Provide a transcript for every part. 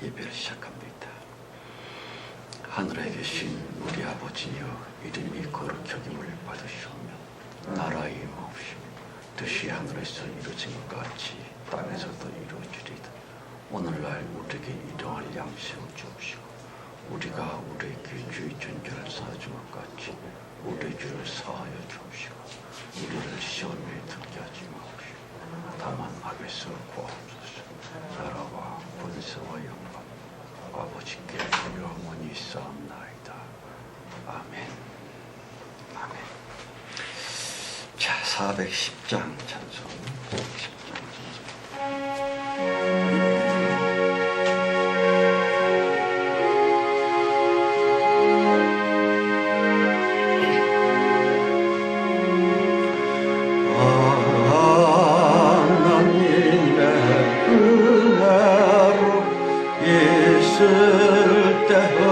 예배를 시작합니다. 하늘에 계신 우리 아버지여, 이름이 거룩히 여김을 받으시오며 나라의 임하옵시며 뜻이 하늘에서 이루어진 것 같이 땅에서도 이루어지리이다. 오늘날 우리에게 일용할 양식을 주옵시고 우리가 우리에게 주의 전제를 사준 것 같이 우리의 죄를 사하여 주옵시고 우리를 시험에 들게 하지 마옵시고 다만 악에서 구하옵소서. 나라와 권세와 영광 아버지께 영원히 있사옵나이다. 아멘. 아멘. 자, 410장 찬송. 410장 찬송.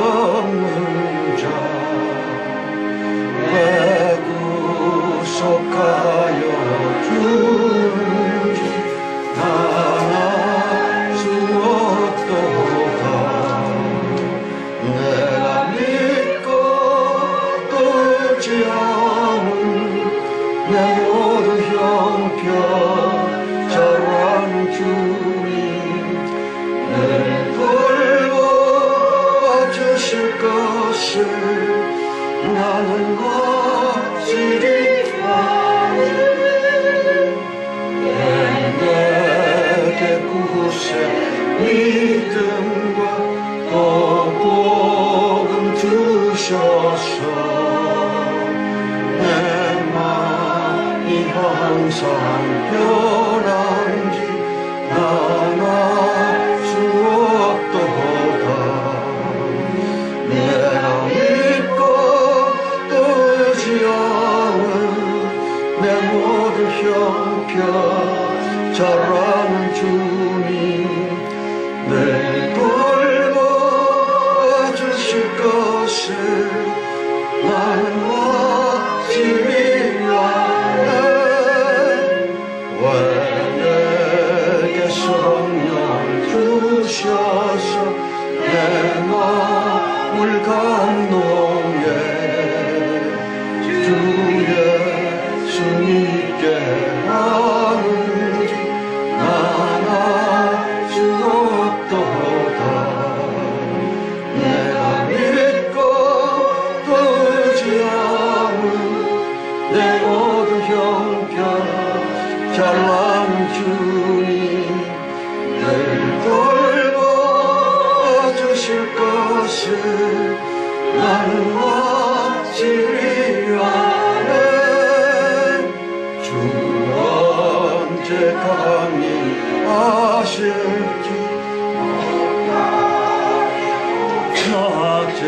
쓸데없는 자 왜 구속하여 주는지 나나 수 없도다. 내가 믿고 또 지어온 내 모든 형편 잘하는 주님 늘 주실 것을 나는 확실히 아네. 내게 구세 믿음과 또 복음 주셔서 내 마음이 항상 변한지 나나 수 없도다. 내가 믿고 또 지어온 내 모든 형편 잘하는 주님 늘 돌봐주실 것을 나는 확실히 아네. 왜 내게 성령 주셔서 내 마음을 감동해 주 예수 믿게 하는지 나나 수 없도다. 내가 믿고 또 지어온 내 모든 형편 잘나는 주님 늘 돌봐주실 것을 나는 확실히 아네. 주 언제 감히 아실지 낮에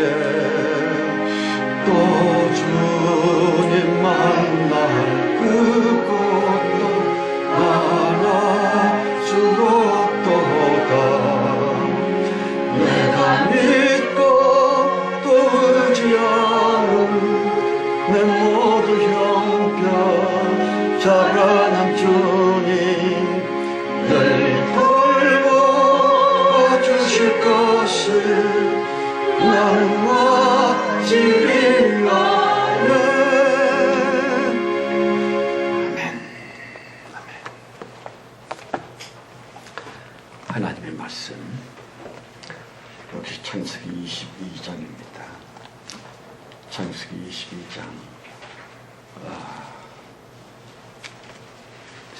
또 주님 만날 그곳도 나나 수 없도다. 내가 믿고 또 지어온 내 모든 형편 잘하는 주님 늘 돌봐주실 것을 나는 확실히 아네. 하나님의 말씀 역시 창세기 22장입니다. 창세기 22장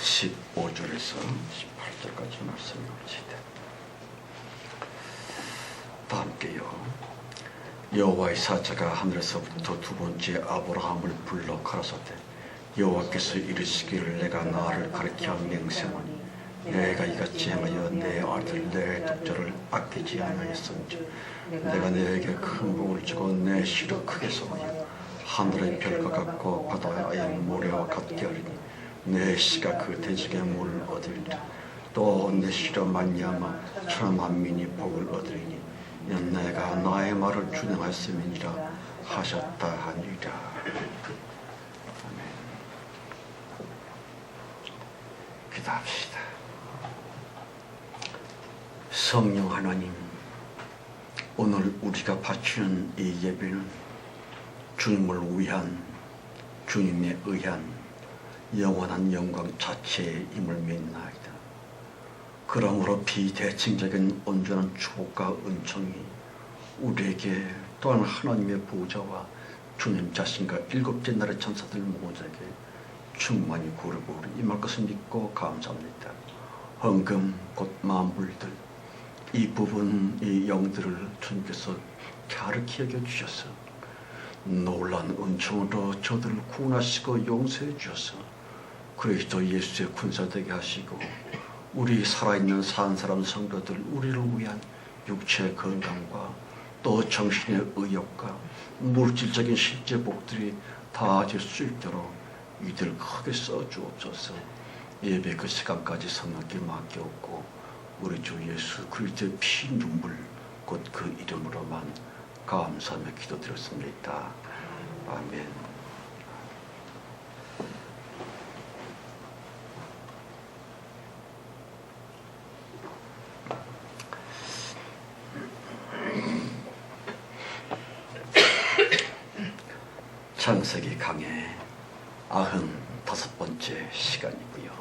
15절에서 18절까지 말씀을 봅시다. 다 함께요. 여호와의 사자가 하늘에서부터 두 번째 아브라함을 불러 가라사대 여호와께서 이르시기를 내가 나를 가리켜 맹세하노니 내가 이같이 행하여 내 아들 내 독자를 아끼지 아니하였은즉 내가 내게 큰 복을 주고 내 씨를 크게 성하여 하늘의 별과 같고 바다의 모래와 같게 하리니 내 씨가 그 대적의 물을 얻으리라. 또 내 씨로 말미암아 천하 만민이 복을 얻으리니 이는 내가 나의 말을 준행하였음이니라 하셨다 하니라. 아멘. 기도합시다. 성령 하나님, 오늘 우리가 바치는 이 예배는 주님을 위한, 주님에 의한 영원한 영광 자체임을 믿나이다. 그러므로 비대칭적인 온전한 축복과 은총이 우리에게, 또한 하나님의 보좌와 주님 자신과 일곱째 날의 천사들 모두에게 충만히 구르고 임할 것을 믿고 감사합니다. 헌금 곧 만불들, 이 부분, 이 영들을 주님께서 갸륵히 여겨주셔서 놀란 은총으로 저들을 구원하시고 용서해 주셔서 그리스도 예수의 군사되게 하시고 우리 살아있는 산 사람 성도들, 우리를 위한 육체의 건강과 또 정신의 의욕과 물질적인 실제 복들이 다질 수 있도록 이들 크게 써주옵소서. 예배 그 시간까지 성령께 맡겨옵고 우리 주 예수 그리스도의 피 눈물 곧 그 이름으로만 감사하며 기도드렸습니다. 아멘. 창세기 강의 95번째 시간이고요.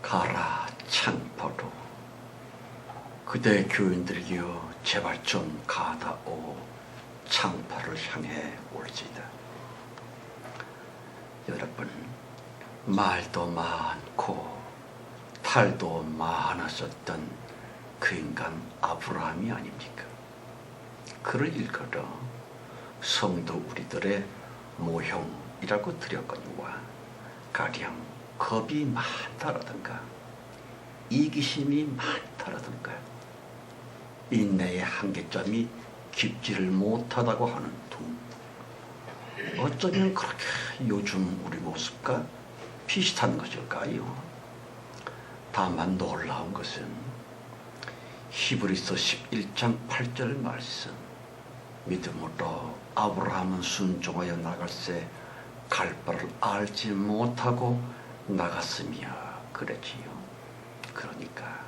가라 창포로, 그대 교인들이여 제발 좀 가다오 창포를 향해 올지다. 여러분, 말도 많고 탈도 많았었던 그 인간 아브라함이 아닙니까? 그를 일컬어 성도 우리들의 모형이라고 드렸거니와 가령 겁이 많다라든가 이기심이 많다라든가 인내의 한계점이 깊지를 못하다고 하는 둥, 어쩌면 그렇게 요즘 우리 모습과 비슷한 것일까요? 다만 놀라운 것은 히브리서 11장 8절 말씀, 믿음으로 아브라함은 순종하여 나갈새 갈 바를 알지 못하고 나갔으며 그랬지요. 그러니까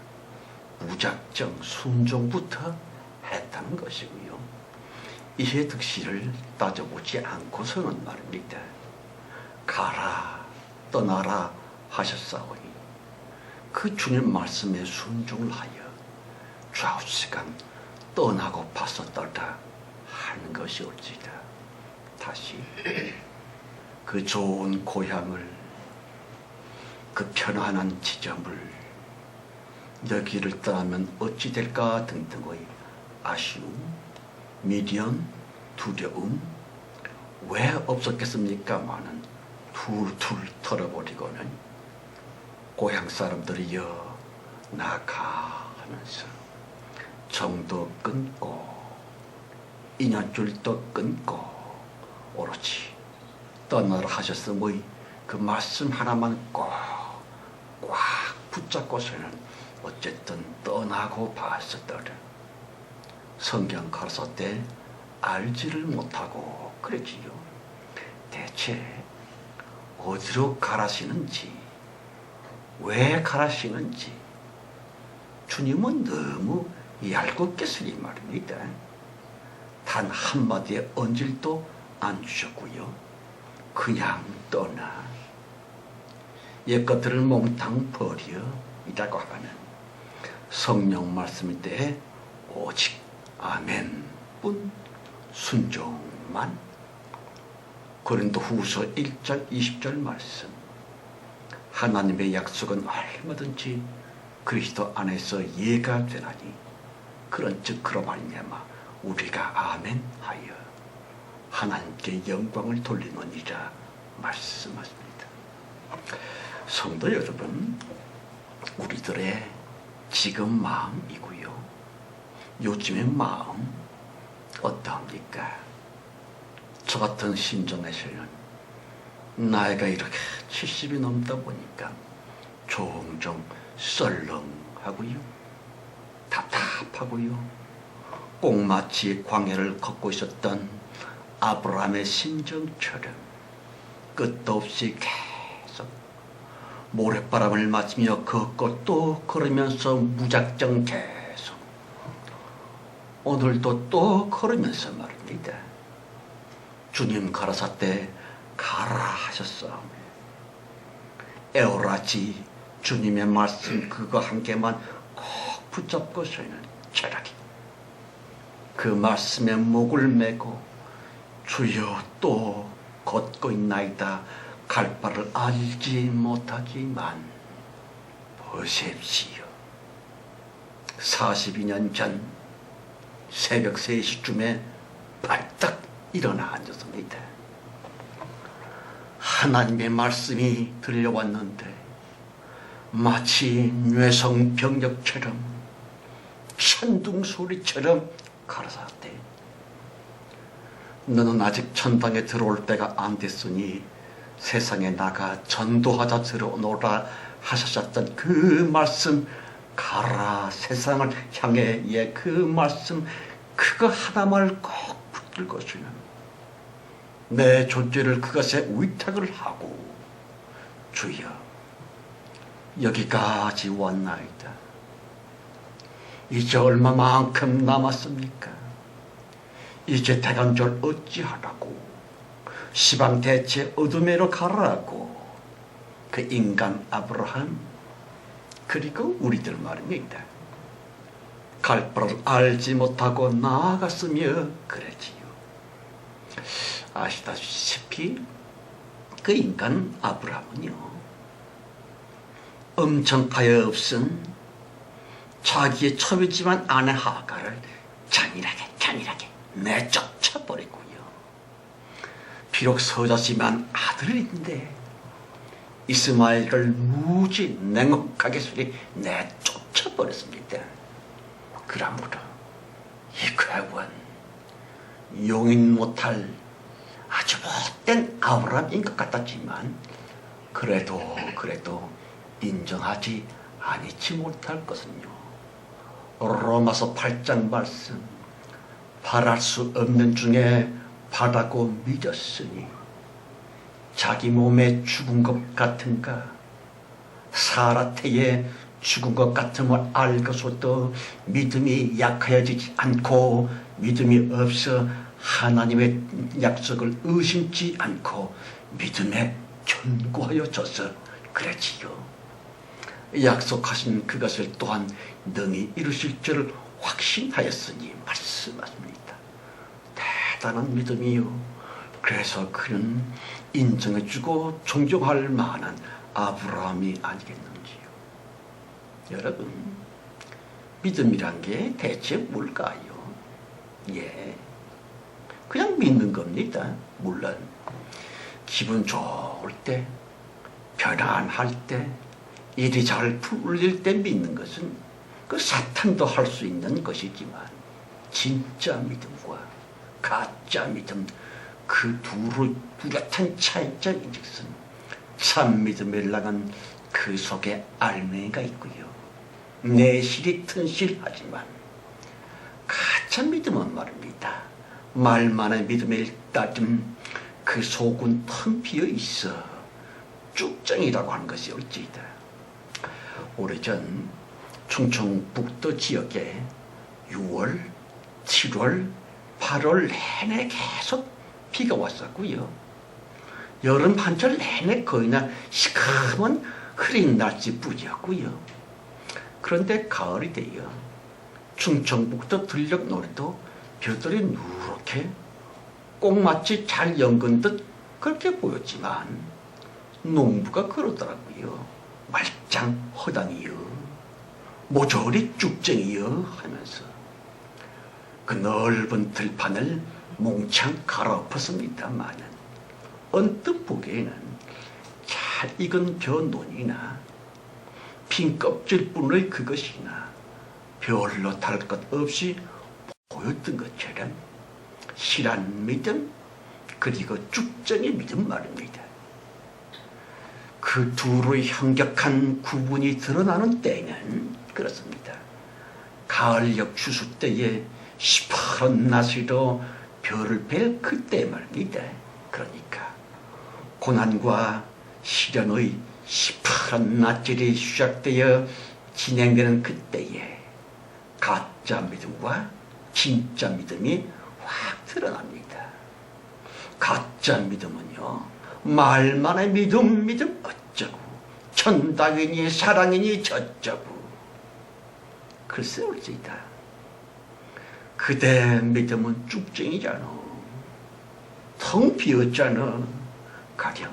무작정 순종부터 했다는 것이고요. 이해 득실을 따져보지 않고서는 말입니다. 가라 떠나라 하셨사오니 그 주님 말씀에 순종을 하여 좌우시간 떠나고 봤었더라 하는 것이 올지다. 다시 그 좋은 고향을, 그 편안한 지점을, 여기를 떠나면 어찌 될까 등등의 아쉬움, 미련, 두려움 왜 없었겠습니까마는 툴툴 털어버리고는 고향 사람들이여 나가 하면서 정도 끊고 인연줄도 끊고 오로지 떠나라 하셨음의 그 말씀 하나만 꽉 붙잡고서는 어쨌든 떠나고 봤었더라. 성경 가르쳐 때 알지를 못하고 그랬지요. 대체 어디로 가라시는지, 왜 가라시는지 주님은 너무 얄궂겠으니 말입니다. 단 한마디의 언질도 안 주셨고요. 그냥 떠나 옛것들을 몽땅 버려 이라고 하는 성령 말씀 때에 오직 아멘 뿐 순종만. 고린도후서 1장 20절 말씀, 하나님의 약속은 얼마든지 그리스도 안에서 예가 되나니 그런즉 그로 말미암아 우리가 아멘 하여 하나님께 영광을 돌리느니라 말씀하십니다. 성도 여러분, 우리들의 지금 마음이고요, 요즘의 마음 어떠합니까? 저 같은 심정에서는 나이가 이렇게 70이 넘다 보니까 종종 썰렁하고요, 답답하고요, 꼭 마치 광야를 걷고 있었던 아브라함의 심정처럼 끝도 없이 계속 모래바람을 맞으며 걷고 또 걸으면서 무작정 계속 오늘도 또 걸으면서 말입니다. 주님 가라사대 가라 하셨사오매 에오라지 주님의 말씀 그거 한 개만 꼭 붙잡고 서는 철학이 그 말씀에 목을 메고 주여 또 걷고 있나이다 갈 바를 알지 못하지만 보십시오. 42년 전 새벽 3시쯤에 발딱 일어나 앉았습니다. 하나님의 말씀이 들려왔는데 마치 뇌성병력처럼 천둥소리처럼 가라사대 너는 아직 천당에 들어올 때가 안 됐으니 세상에 나가 전도하자 들어오노라 하셨던 그 말씀 가라 세상을 향해 그 말씀 그거 하나만을 꼭 붙들고 주는 내 존재를 그것에 위탁을 하고 주여 여기까지 왔나이다. 이제 얼마만큼 남았습니까? 이제 대간절 어찌하라고 시방 대체 어둠에로 가라고 그 인간 아브라함 그리고 우리들 말입니다. 갈 바를 알지 못하고 나아갔으며 그러지요. 아시다시피 그 인간 아브라함은요 엄청 가엾은 자기의 첩이지만 아내 하가를 잔인하게 내쫓아버리고요. 비록 서자지만 아들인데 이스마엘을 무지 냉혹하게 소리 내쫓아버렸습니다. 그러므로 이 괴원 용인 못할 아주 못된 아브라함인 것 같았지만 그래도 인정하지 아니치 못할 것은요. 로마서 8장 말씀 바랄 수 없는 중에 바라고 믿었으니 자기 몸에 죽은 것 같은가 사라 태에 죽은 것 같음을 알고서도 믿음이 약하여지지 않고 믿음이 없어 하나님의 약속을 의심치 않고 믿음에 견고하여져서 그랬지요. 약속하신 그것을 또한 능히 이루실 줄을 확신하였으니 말씀하십니다. 대단한 믿음이요. 그래서 그는 인정해주고 존경할 만한 아브라함이 아니겠는지요. 여러분, 믿음이란 게 대체 뭘까요? 그냥 믿는 겁니다. 물론 기분 좋을 때, 편안할 때, 일이 잘 풀릴 때 믿는 것은 그 사탄도 할 수 있는 것이지만 진짜 믿음과 가짜 믿음 그 둘의 뚜렷한 차이점인즉슨 참 믿음을 나간 그 속에 알맹이가 있고요. 내실이 튼실하지만 가짜 믿음은 말입니다. 말만의 믿음에 따름 그 속은 텅 비어 있어 쭉정이라고 하는 것이 옳지이다. 오래전 충청북도 지역에 6월, 7월, 8월 내내 계속 비가 왔었고요. 여름 한철 내내 거의나 시커먼 흐린 날씨뿐이었고요. 그런데 가을이 되어 충청북도 들녘노래도 벼들이 누렇게 꼭 마치 잘 연근 듯 그렇게 보였지만 농부가 그러더라고요. 말짱 허당이여 모조리 쭉쟁이여 하면서 그 넓은 들판을 몽창 갈아엎었습니다마는 언뜻 보기에는 잘 익은 벼논이나 빈 껍질뿐의 그것이나 별로 다를 것 없이 보였던 것처럼 실한 믿음 그리고 쭉정의 믿음 말입니다. 그 둘의 현격한 구분이 드러나는 때는 그렇습니다. 가을녘 추수 때에 시퍼런 낫으로 별을 뵐 그때 말입니다. 그러니까 고난과 시련의 시퍼런 낫들이 시작되어 진행되는 그때에 가짜 믿음과 진짜 믿음이 확 드러납니다. 가짜 믿음은요, 말만의 믿음 어쩌고, 천당이니 사랑이니 저쩌고. 글쎄 올지이다. 그대 믿음은 쭉쟁이잖아. 텅 비었잖아. 가령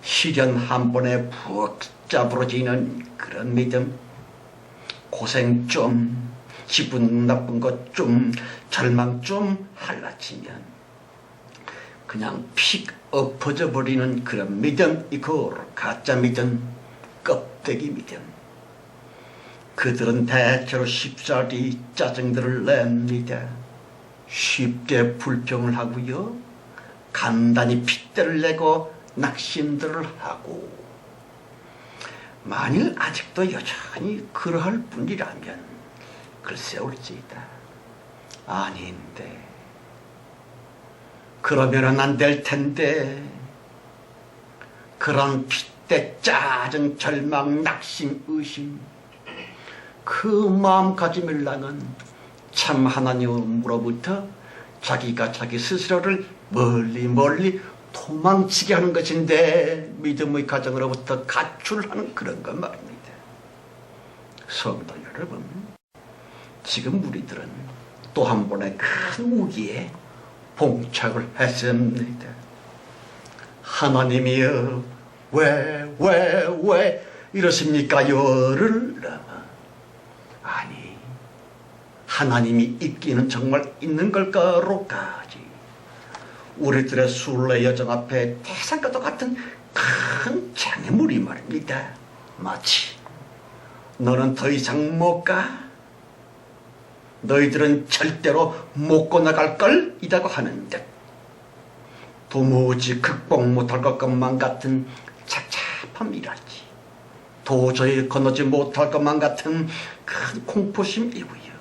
시련 한 번에 푹 짜부러지는 그런 믿음, 고생 좀, 기분 나쁜 것 좀, 절망 좀 할라치면 그냥 픽 엎어져 버리는 그런 믿음, 이거 가짜 믿음, 껍데기 믿음. 그들은 대체로 쉽사리 짜증들을 냅니다. 쉽게 불평을 하고요, 간단히 핏대를 내고 낙심들을 하고. 만일 아직도 여전히 그러할 뿐이라면 글쎄 올지이다. 아닌데, 그러면은 안 될 텐데. 그런 핏대, 짜증, 절망, 낙심, 의심, 그 마음가짐을랑은 참 하나님으로부터 자기가 자기 스스로를 멀리 도망치게 하는 것인데, 믿음의 가정으로부터 가출하는 그런 것 말입니다. 성도 여러분, 지금 우리들은 또 한 번의 큰 무기에 봉착을 했습니다. 하나님이여, 왜 이러십니까요를 넘어. 아니, 하나님이 있기는 정말 있는 걸까로까지 우리들의 순례 여정 앞에 태산과도 같은 큰 장애물이 말입니다. 마치 너는 더 이상 못 가, 너희들은 절대로 못 건너갈 걸 이라고 하는 듯, 도무지 극복 못할 것만 같은 착잡함이랄지, 도저히 건너지 못할 것만 같은 큰 공포심이고요,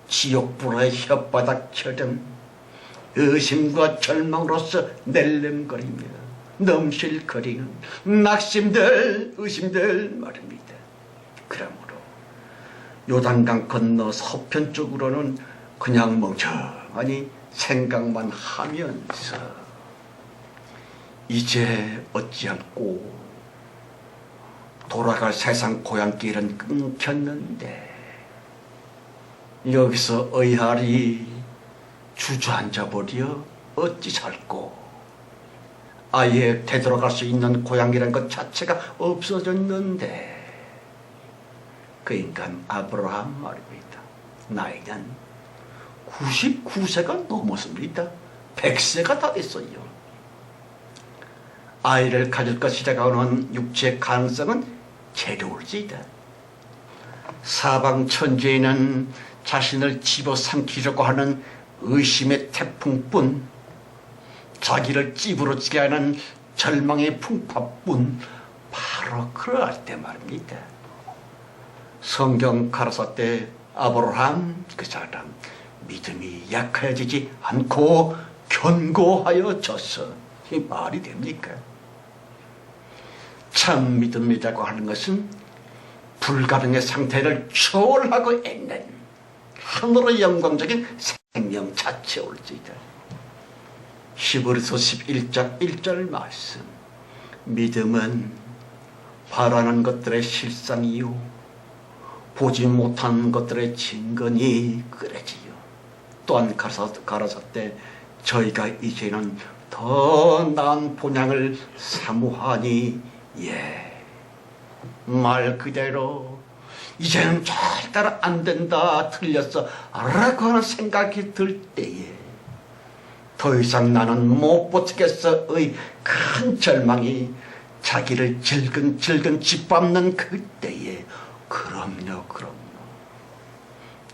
지옥불의 혓바닥처럼 의심과 절망으로서 낼름거리며 넘실거리는 낙심들, 의심들 말입니다. 그러므로 요단강 건너 서편 쪽으로는 그냥 멍청하니 생각만 하면서 이제 어찌할꼬, 돌아갈 세상 고향길은 끊겼는데 여기서 의아리 주저앉아 버려 어찌 살꼬. 아예 되돌아갈 수 있는 고향이라는 것 자체가 없어졌는데. 그 인간 아브라함 말입니다. 나이는 99세가 넘었습니다. 100세가 다 됐어요. 아이를 가질 것이라고 하는 육체의 가능성은 제로울지이다. 사방 천지에는 자신을 집어삼키려고 하는 의심의 태풍뿐, 자기를 찌부러지게 하는 절망의 풍파뿐, 바로 그럴 때 말입니다. 성경 가라사 때 아브라함 그 사람 믿음이 약해지지 않고 견고하여 졌어. 이 말이 됩니까? 참 믿음이라고 하는 것은 불가능의 상태를 초월하고 있는 하늘의 영광적인 생명 자체 올지이다. 히브리서 11장 1절 말씀, 믿음은 바라는 것들의 실상이요 보지 못한 것들의 증거니 그래지요. 또한 가라사 때 저희가 이제는 더 나은 본향을 사모하니, 예, 말 그대로 이제는 절대로 안 된다, 틀렸어 라고 하는 생각이 들 때에 더 이상 나는 못 버티겠어의 큰 절망이 자기를 질근질근 짓밟는 그때에, 그럼요.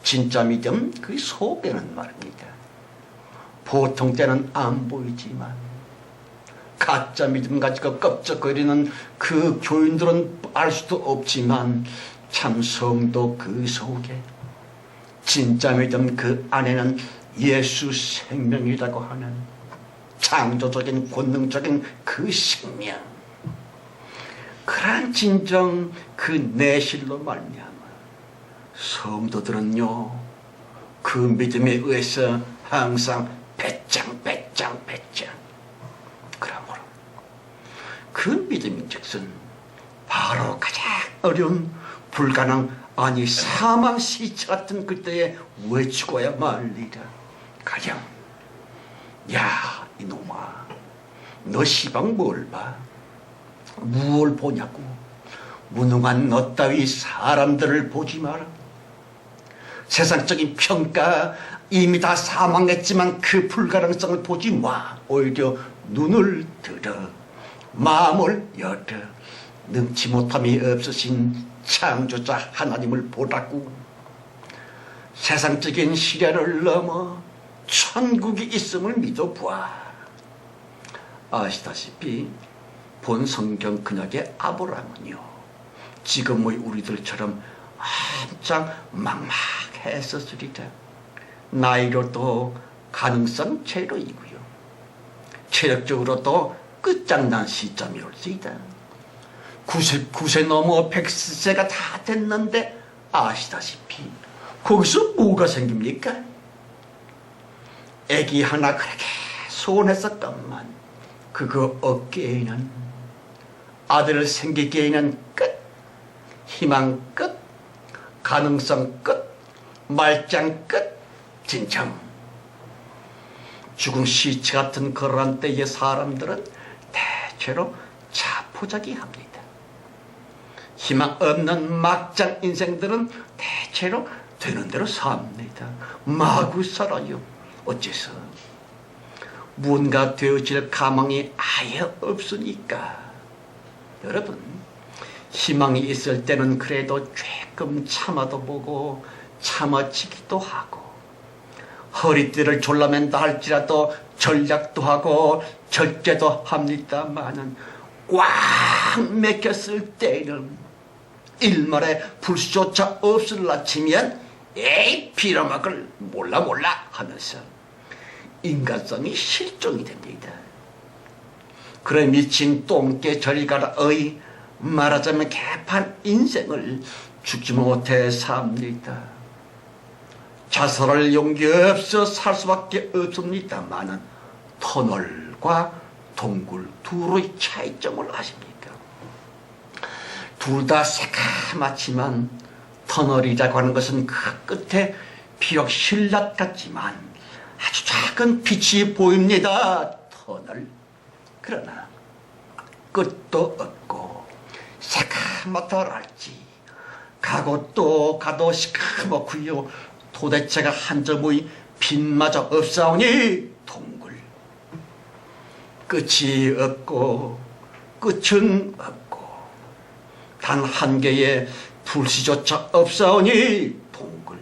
진짜 믿음 그 속에는 말입니다. 보통 때는 안 보이지만 가짜 믿음 가지고 껍적거리는 그 교인들은 알 수도 없지만 참 성도 그 속에 진짜 믿음 그 안에는 예수 생명이라고 하는 창조적인 권능적인 그 생명, 그러한 진정 그 내실로 말미암아 성도들은요 그 믿음에 의해서 항상 배짱. 그러므로 그 믿음인즉슨 바로 가장 어려운 불가능 아니 사망 시체 같은 그때에 왜 죽어야 말리라. 가령 야 이놈아 너 시방 뭘 봐? 무얼 보냐고. 무능한 너 따위 사람들을 보지 마라. 세상적인 평가 이미 다 사망했지만 그 불가능성을 보지 마. 오히려 눈을 들어 마음을 열어 능치 못함이 없으신 창조자 하나님을 보라고. 세상적인 시련을 넘어 천국이 있음을 믿어보아. 아시다시피 본 성경 근약의 아브라함은요 지금의 우리들처럼 한창 막막했었으리라. 나이로도 가능성 제로이고요 체력적으로도 끝장난 시점이 올 수 있다. 99세 넘어 100세가 다 됐는데 아시다시피 거기서 뭐가 생깁니까? 애기 하나 그렇게 소원했었건만 그거 얻기에는 아들을 생기기에는 끝, 희망 끝, 가능성 끝, 말짱 끝, 진정. 죽은 시체 같은 그러한 때의 사람들은 대체로 자포자기합니다. 희망 없는 막장 인생들은 대체로 되는 대로 삽니다. 마구 살아요. 어째서? 무언가 되어질 가망이 아예 없으니까. 여러분, 희망이 있을 때는 그래도 조금 참아도 보고 참아지기도 하고 허리띠를 졸라맨다 할지라도 전략도 하고 절제도 합니다마는 꽉 맥혔을 때는 일말의 불씨조차 없을라 치면 에이 빌어먹을 몰라 하면서 인간성이 실종이 됩니다. 그래 미친 똥개 저리 가라의 말하자면 개판 인생을 죽지 못해 삽니다. 자살할 용기 없어 살 수밖에 없습니다마는 터널과 동굴 둘의 차이점을 아십니까? 둘 다 새카맣지만 터널이라고 하는 것은 그 끝에 비록 신라 같지만 아주 작은 빛이 보입니다. 터널. 그러나 끝도 없고 새카맣더랄지 가고 또 가도 시커멓고요 도대체가 한 점의 빛마저 없사오니 동굴. 끝이 없고 끝은 없고 단 한 개의 불씨조차 없사오니 동굴.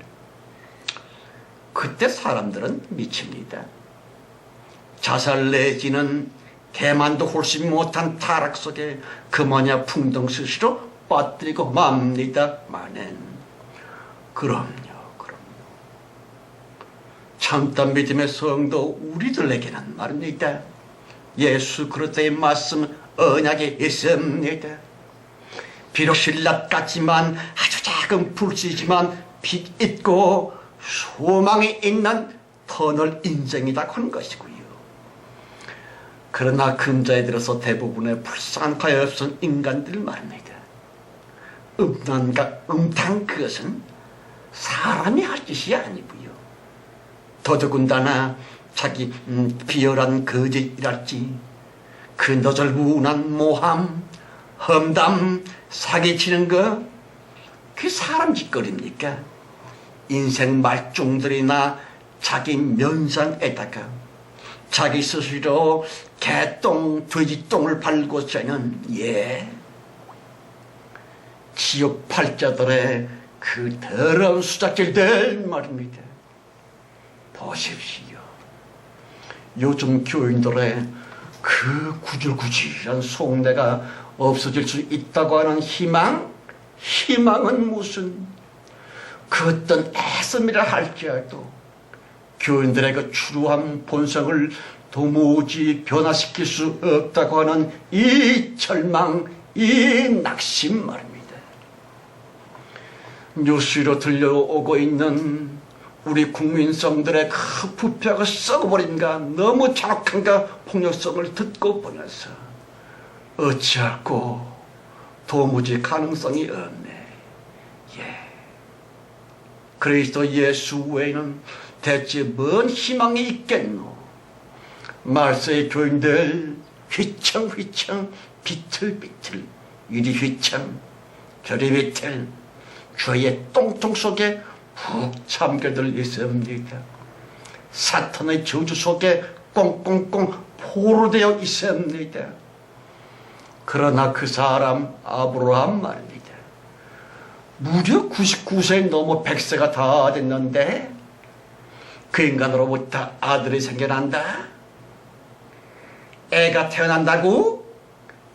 그때 사람들은 미칩니다. 자살 내지는 개만도 홀씨 못한 타락 속에 그마냐 풍덩스시로 빠뜨리고 맙니다마는 그럼요. 참담 믿음의 성도 우리들에게는 말입니다. 예수 그리스도의 말씀 언약이 있습니다. 비록 신라 같지만 아주 작은 불씨지만 빛 있고 소망이 있는 터널 인생이라고 하는 것이고요. 그러나 근자에 들어서 대부분의 불쌍한 가엾은 인간들 말입니다. 음란과 음탕 그것은 사람이 할 짓이 아니고요. 더더군다나 자기 비열한 거짓이랄지 그 너절무난 모함, 험담, 사기치는 거 그게 사람 짓거리입니까? 인생 말종들이나 자기 면상에다가 자기 스스로 개똥, 돼지똥을 밟고서는 지옥 팔자들의 그 더러운 수작질들 말입니다. 보십시오. 요즘 교인들의 그 구질구질한 속내가 없어질 수 있다고 하는 희망은 무슨 그 어떤 애씀이라 할지라도 교인들의 그 추루한 본성을 도무지 변화시킬 수 없다고 하는 이 절망, 이 낙심 말입니다. 뉴스로 들려오고 있는 우리 국민성들의 그 부패가 썩어버린가 너무 잔혹한가 폭력성을 듣고 보면서 어찌할꼬 도무지 가능성이 없네. 예. 그리스도 예수 외에는 대체 뭔 희망이 있겠노? 말세의 교인들 휘청휘청 비틀비틀 이리 휘청 저리 비틀 죄의 똥통 속에 푹 잠겨들 있습니다. 사탄의 저주 속에 꽁꽁꽁 포로되어 있습니다. 그러나 그 사람 아브라함 말입니다. 무려 99세 넘어 100세가 다 됐는데 그 인간으로부터 아들이 생겨난다? 애가 태어난다고?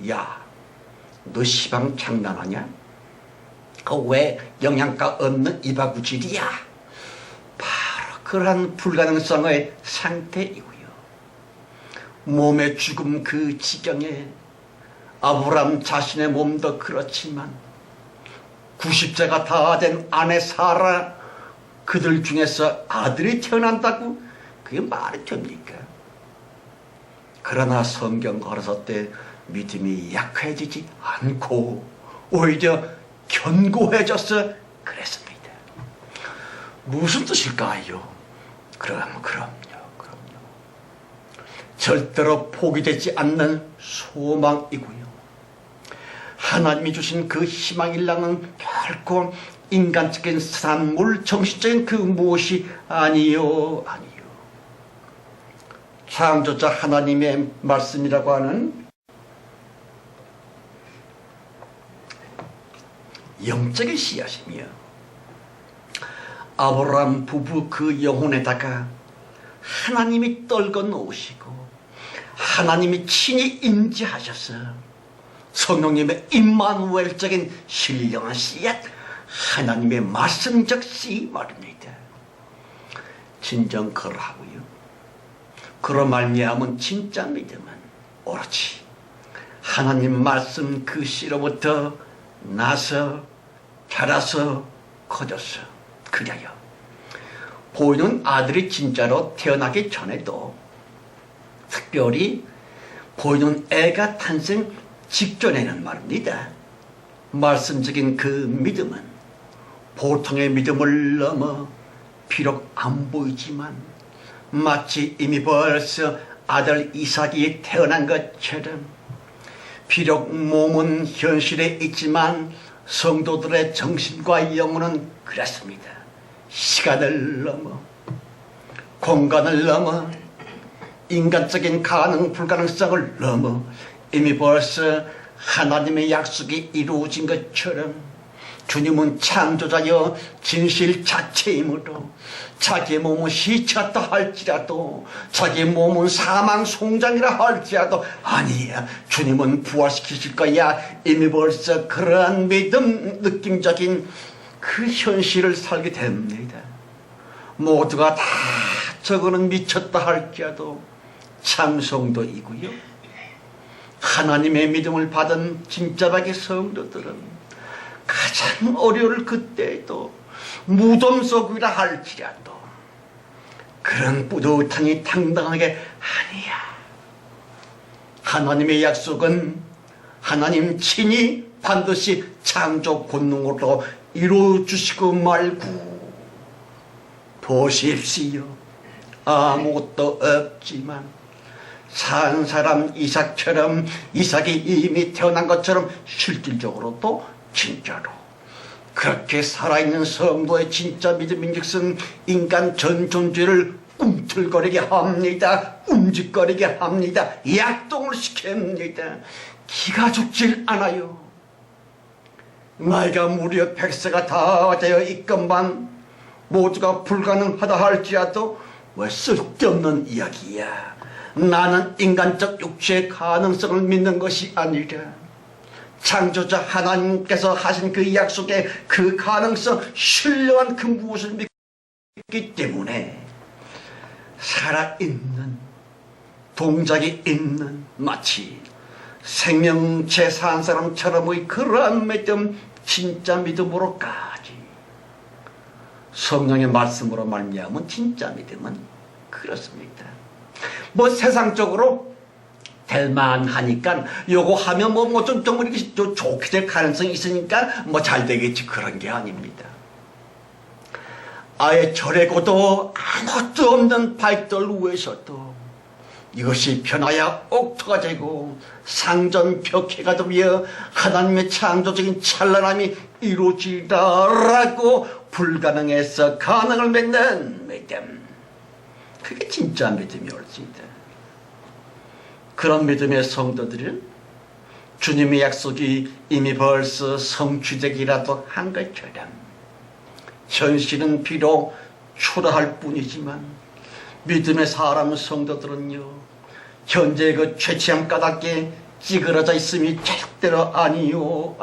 야, 너 시방 장난하냐? 그 왜 영양가 없는 이바구질이야? 바로 그러한 불가능성의 상태이고요. 몸의 죽음 그 지경에 아브라함 자신의 몸도 그렇지만 90세가 다 된 아내 사라 그들 중에서 아들이 태어난다고? 그게 말이 됩니까? 그러나 성경 가르쳐 때 믿음이 약해지지 않고 오히려 견고해져서 그랬습니다. 무슨 뜻일까요? 그럼요. 절대로 포기되지 않는 소망이고요. 하나님이 주신 그 희망일랑은 결코 인간적인 산물 정신적인 그 무엇이 아니요. 창조자 하나님의 말씀이라고 하는 영적인 씨앗이며 아브라함 부부 그 영혼에다가 하나님이 떨궈 놓으시고 하나님이 친히 임재하셔서 성령님의 임마누엘적인 신령한 씨앗 하나님의 말씀적 씨 말입니다. 진정 그러하고요. 그로 말미암은 진짜 믿음은 오로지 하나님 말씀 그 씨로부터 나서 자라서 커졌어. 그래요. 보이는 아들이 진짜로 태어나기 전에도 특별히 보이는 애가 탄생 직전에는 말입니다. 말씀적인 그 믿음은 보통의 믿음을 넘어 비록 안 보이지만 마치 이미 벌써 아들 이삭이 태어난 것처럼 비록 몸은 현실에 있지만 성도들의 정신과 영혼은 그렇습니다. 시간을 넘어 공간을 넘어 인간적인 가능 불가능성을 넘어 이미 벌써 하나님의 약속이 이루어진 것처럼 주님은 창조자여 진실 자체이므로 자기 몸은 시쳤다 할지라도 자기 몸은 사망 송장이라 할지라도 아니야 주님은 부활시키실 거야. 이미 벌써 그러한 믿음 느낌적인 그 현실을 살게 됩니다. 모두가 다 저거는 미쳤다 할지라도 참성도이고요. 하나님의 믿음을 받은 진짜박의 성도들은 가장 어려울 그때에도 무덤 속이라 할지라도 그런 뿌듯하니 당당하게 아니야. 하나님의 약속은 하나님 친히 반드시 창조 권능으로 이루어주시고 말고 보십시오. 아무것도 없지만 산 사람 이삭처럼 이삭이 이미 태어난 것처럼 실질적으로도 진짜로 그렇게 살아있는 성도의 진짜 믿음인즉슨 인간 전 존재를 꿈틀거리게 합니다. 움직거리게 합니다. 약동을 시킵니다. 기가 죽질 않아요. 나이가 무려 100세가 다 되어 있건만 모두가 불가능하다 할지라도 왜 쓸데없는 이야기야. 나는 인간적 육체의 가능성을 믿는 것이 아니라 창조자 하나님께서 하신 그 약속의 그 가능성 신령한 그 무엇을 믿기 때문에 살아있는 동작이 있는 마치 생명체 산 사람처럼의 그러한 믿음 진짜 믿음으로까지 성령의 말씀으로 말미암은 진짜 믿음은 그렇습니다. 뭐 세상적으로 될만하니까 요거 하면 좀 이렇게 좋게 될 가능성이 있으니까 뭐 잘 되겠지, 그런 게 아닙니다. 아예 절에고도 아무것도 없는 발들 위에서도 이것이 변화야 옥토가 되고 상전벽해가 되며 하나님의 창조적인 찬란함이 이루어지다라고 불가능해서 가능을 맺는 믿음, 그게 진짜 믿음이 옳습니다. 그런 믿음의 성도들은 주님의 약속이 이미 벌써 성취되기라도 한 것처럼 현실은 비록 초라할 뿐이지만 믿음의 사람 성도들은요, 현재 그 최치함 까닭에 찌그러져 있음이 절대로 아니요.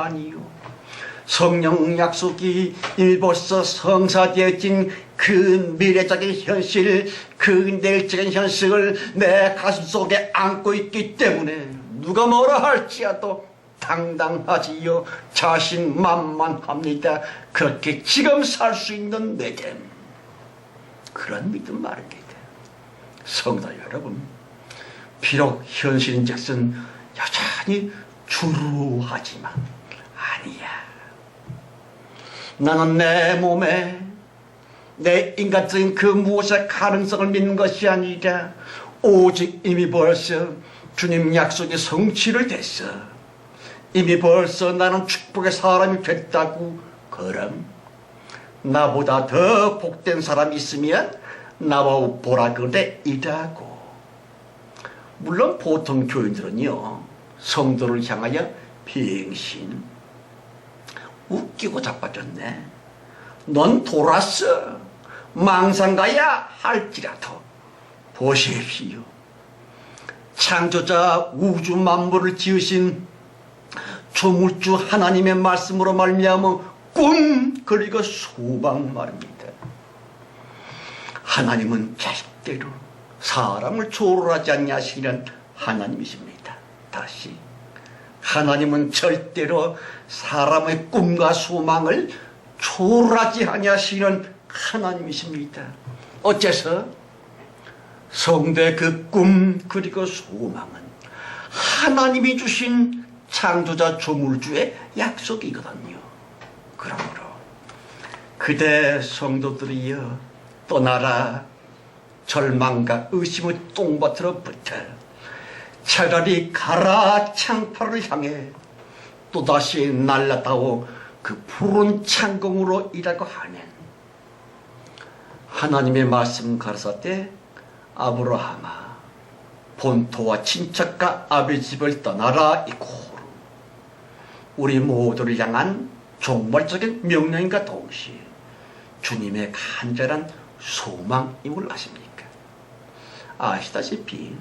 성령 약속이 이미 벌써 성사되어진 그 미래적인 현실, 그 내일적인 현실을 내 가슴속에 안고 있기 때문에 누가 뭐라 할지라도 당당하지요, 자신만만합니다. 그렇게 지금 살 수 있는 믿음, 그런 믿음 말입니다. 성도 여러분, 비록 현실인즉슨 여전히 주루하지만 아니야. 나는 내 몸에 내 인간적인 그 무엇의 가능성을 믿는 것이 아니라 오직 이미 벌써 주님 약속이 성취를 됐어. 이미 벌써 나는 축복의 사람이 됐다고. 그럼 나보다 더 복된 사람이 있으면 나와 보라 그래 이라고. 물론 보통 교인들은요, 성도를 향하여 빙신, 웃기고 자빠졌네, 넌 돌았어, 망상가야 할지라도 보십시오. 창조자 우주 만물을 지으신 조물주 하나님의 말씀으로 말미암아 꿈 그리고 소망 말입니다. 하나님은 절대로 사람을 초월하지 않냐시는 하나님이십니다. 다시, 하나님은 절대로 사람의 꿈과 소망을 초월하지 않냐시는 하나님이십니다. 어째서? 성도의 그 꿈 그리고 소망은 하나님이 주신 창조자 조물주의 약속이거든요. 그러므로 그대 성도들이여 떠나라. 절망과 의심의 똥밭으로부터 차라리 가라 창파를 향해 또다시 날라다오 그 푸른 창공으로 일하고 하는 하나님의 말씀 가라사대 아브라함아 본토와 친척과 아비 집을 떠나라 이고, 우리 모두를 향한 종말적인 명령인가 동시에 주님의 간절한 소망임을 아십니까? 아시다시피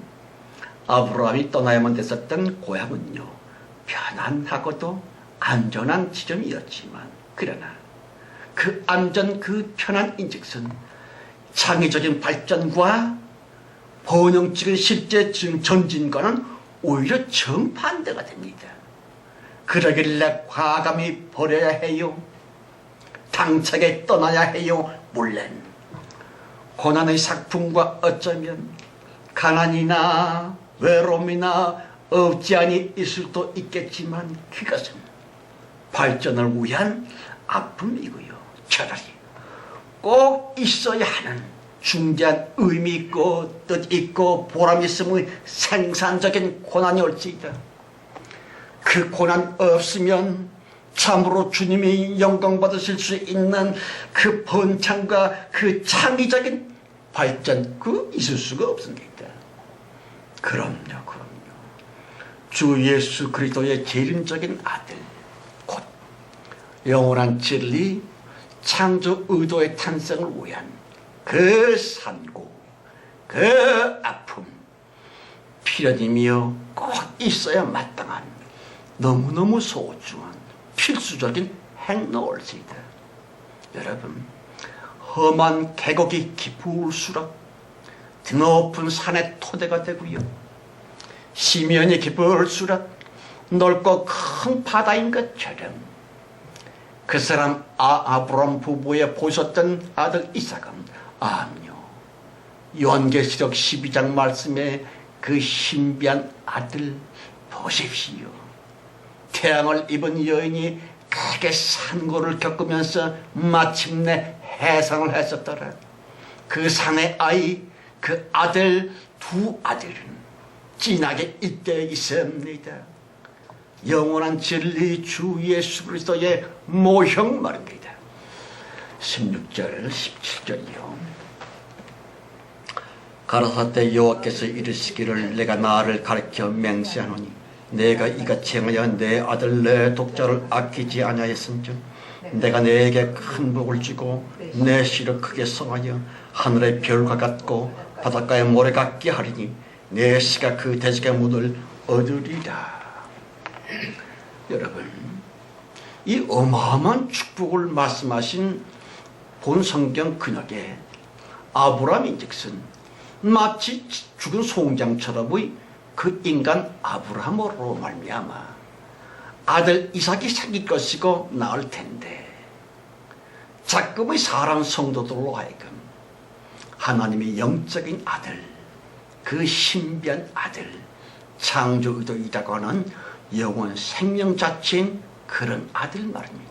아브라함이 떠나야만 됐었던 고향은요, 편안하고도 안전한 지점이었지만, 그러나 그 안전 그 편안인즉슨 창의적인 발전과 번영적인 실제 전진과는 오히려 정반대가 됩니다. 그러길래 과감히 버려야 해요, 당차게 떠나야 해요. 물론 고난의 작품과 어쩌면 가난이나 외로움이나 없지 않이 있을 수도 있겠지만 그것은 발전을 위한 아픔이고요, 차라리 꼭 있어야 하는 중대한 의미 있고 뜻 있고 보람 있음의 생산적인 고난이 올지이다. 그 고난 없으면 참으로 주님이 영광 받으실 수 있는 그 번창과 그 창의적인 발전 그 있을 수가 없습니다. 그럼요. 주 예수 그리스도의 재림적인 아들, 곧 영원한 진리 창조 의도의 탄생을 위한 그 산고, 그 아픔, 필연이며 꼭 있어야 마땅한 너무너무 소중한 필수적인 행로올지이다. 여러분, 험한 계곡이 깊을수록 드높은 산의 토대가 되고요, 시면이 깊을수록 넓고 큰 바다인 것처럼 그 사람 아브람 부부에 보셨던 아들 이삭은 아니요, 요한계시록 12장 말씀에 그 신비한 아들 보십시오. 태양을 입은 여인이 크게 산고를 겪으면서 마침내 해상을 했었더라. 그 산의 아이, 그 아들, 두 아들은 진하게 이때 있습니다. 영원한 진리 주 예수 그리스도의 모형 말입니다. 16절 17절이요. 가라사대 여호와께서 이르시기를 내가 나를 가르쳐 맹세하노니 내가 이같이 행하여 내 아들 내 독자를 아끼지 아니하였은즉 내가 내게 큰 복을 주고 내 씨를 크게 성하여 하늘의 별과 같고 바닷가의 모래 같게 하리니 내 씨가 그 대적의 문을 얻으리라. 여러분, 이 어마어마한 축복을 말씀하신 본 성경 근역에 아브라함인즉슨 마치 죽은 송장처럼의 그 인간 아브라함으로 말미암아 아들 이삭이 생길 것이고 나을 텐데, 자꾸의 사랑 성도들로 하여금 하나님의 영적인 아들, 그 신비한 아들, 창조의도이라고 하는 영원 생명 자체인 그런 아들 말입니다.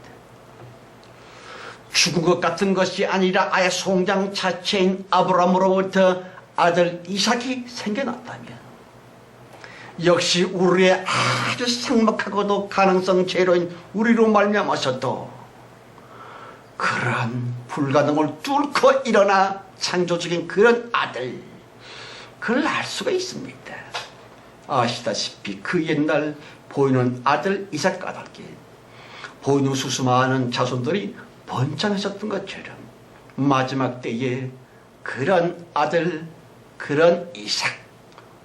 죽은 것 같은 것이 아니라 아예 송장 자체인 아브라함으로부터 아들 이삭이 생겨났다면 역시 우리의 아주 삭막하고도 가능성 제로인 우리로 말미암아서도 그러한 불가능을 뚫고 일어나 창조적인 그런 아들, 그걸 알 수가 있습니다. 아시다시피 그 옛날 보이는 아들 이삭과 달리 보이는 수수많은 자손들이 번창하셨던 것처럼 마지막 때에 그런 아들, 그런 이삭,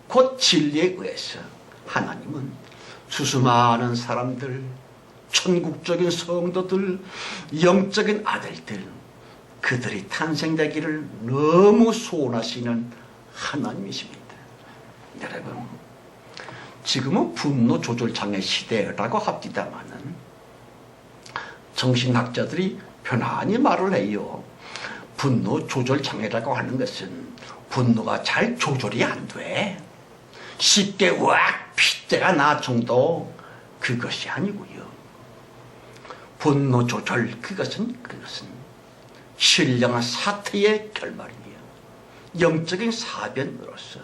곧 진리에 의해서 하나님은 수수많은 사람들, 천국적인 성도들, 영적인 아들들, 그들이 탄생되기를 너무 소원하시는 하나님이십니다. 여러분, 지금은 분노 조절 장애 시대라고 합니다마는 정신학자들이 편안히 말을 해요. 분노 조절 장애라고 하는 것은 분노가 잘 조절이 안 돼. 쉽게 왁 핏대가 나 정도, 그것이 아니고요. 분노 조절, 그것은 신령한 사태의 결말이며 영적인 사변으로서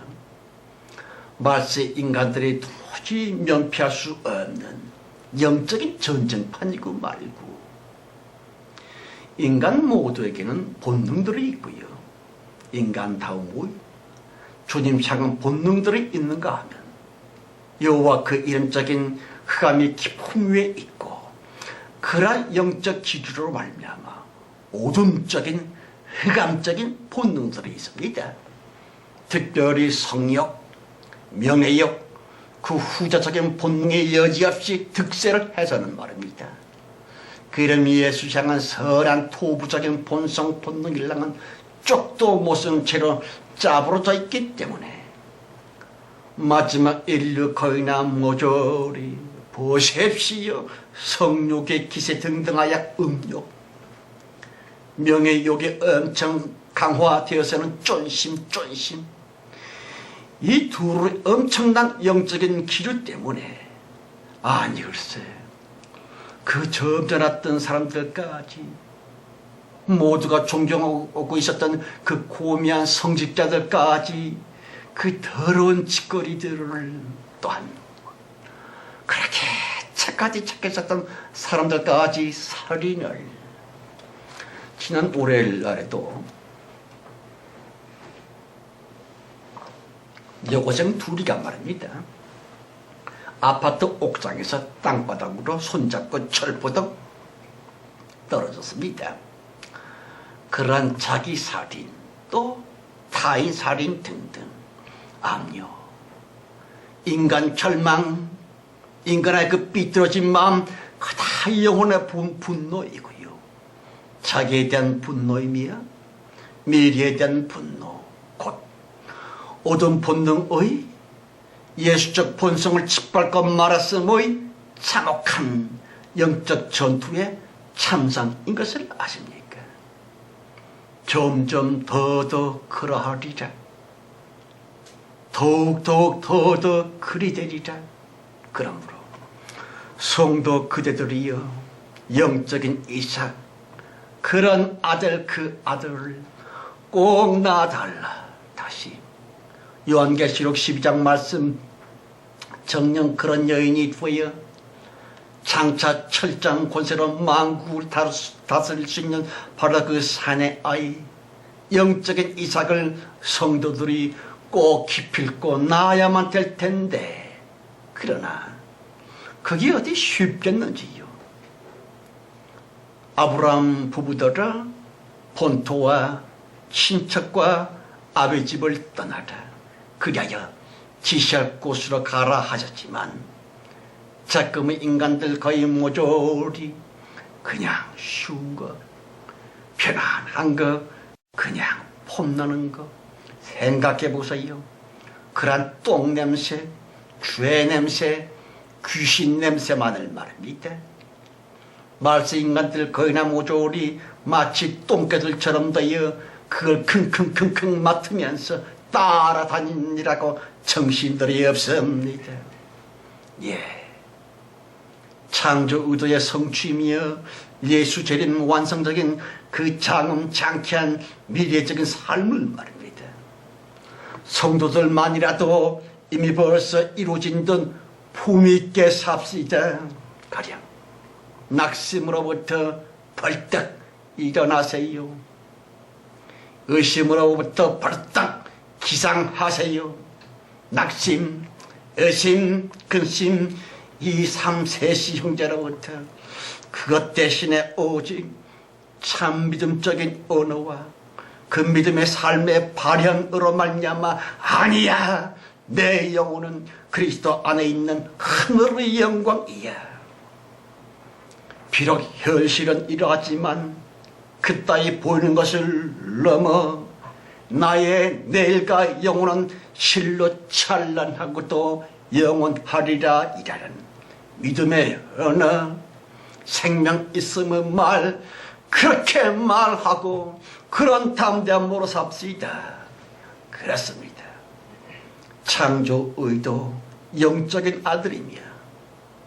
말세 인간들이 도저히 면피할 수 없는 영적인 전쟁판이고 말고, 인간 모두에게는 본능들이 있고요. 인간다움의 주님 향한 본능들이 있는가 하면 여호와 그 이름적인 흑암이 깊은 위에 있고, 그러한 영적 기준으로 말미암아 오둠적인 흑암적인 본능들이 있습니다. 특별히 성욕, 명예욕, 그 후자적인 본능에 여지없이 득세를 해서는 말입니다. 그런 예수 향한 선한 토부적인 본성 본능이랑은 쪽도 못 쓴 채로 짜부러져 있기 때문에 마지막 인류 거의나 모조리 보십시오. 성욕의 기세 등등하여 음욕, 명예욕이 엄청 강화되어서는 쫀심, 이 둘의 엄청난 영적인 기류 때문에, 아니 글쎄, 그 점잖았던 사람들까지, 모두가 존경하고 있었던 그 고미한 성직자들까지, 그 더러운 짓거리들을 또한 그렇게 착하디 착했었던 사람들까지 살인을, 지난 월요일 날에도 여고생 둘이가 말입니다. 아파트 옥상에서 땅바닥으로 손잡고 철부덕 떨어졌습니다. 그러한 자기 살인, 또 타인 살인 등등 압력, 인간 절망, 인간의 그 삐뚤어진 마음, 그 다 영혼의 분노이고요. 자기에 대한 분노이며 미래에 대한 분노, 곧 어두운 본능의 예수적 본성을 짓밟고 말았음의 참혹한 영적 전투의 참상인 것을 아십니까? 점점 더더 그러하리라. 더욱더욱 더더 그리 되리라. 그러므로 성도 그대들이여, 영적인 이삭, 그런 아들, 그 아들을 꼭 낳아달라. 다시 요한계시록 12장 말씀, 정녕 그런 여인이 되어 장차 철장 권세로 만국을 다스릴 수 있는 바로 그 산의 아이, 영적인 이삭을 성도들이 꼭 기필코 낳아야만 될 텐데, 그러나 그게 어디 쉽겠는지요. 아브라함 부부들은 본토와 친척과 아버지 집을 떠나라. 그리하여 지시할 곳으로 가라 하셨지만, 자꾸만 인간들 거의 모조리 그냥 쉬운 거, 편안한 거, 그냥 폼나는 거 생각해 보세요. 그런 똥냄새, 죄 냄새, 귀신 냄새만을 말입니다. 말세 인간들 거의나 모조리 마치 똥개들처럼 되어 그걸 킁킁킁킁 맡으면서 따라다니느라고 정신들이 없습니다. 예, 창조 의도의 성취이며 예수 재림 완성적인 그 장엄장쾌한 미래적인 삶을 말입니다. 성도들만이라도 이미 벌써 이루어진 듯 품있게 삽시다. 가령 낙심으로부터 벌떡 일어나세요. 의심으로부터 벌떡 기상하세요. 낙심, 의심, 근심, 이 3, 4시 형제로부터 그것 대신에 오직 참 믿음적인 언어와 그 믿음의 삶의 발현으로 말미암아, 아니야, 내 영혼은 그리스도 안에 있는 하늘의 영광이야. 비록 현실은 이러하지만 그따위 보이는 것을 넘어 나의 내일과 영혼은 실로 찬란하고도 영원하리라 이라는 믿음의 언어, 생명 있음의 말, 그렇게 말하고 그런 담대함으로 삽시다. 그렇습니다. 창조 의도, 영적인 아들이며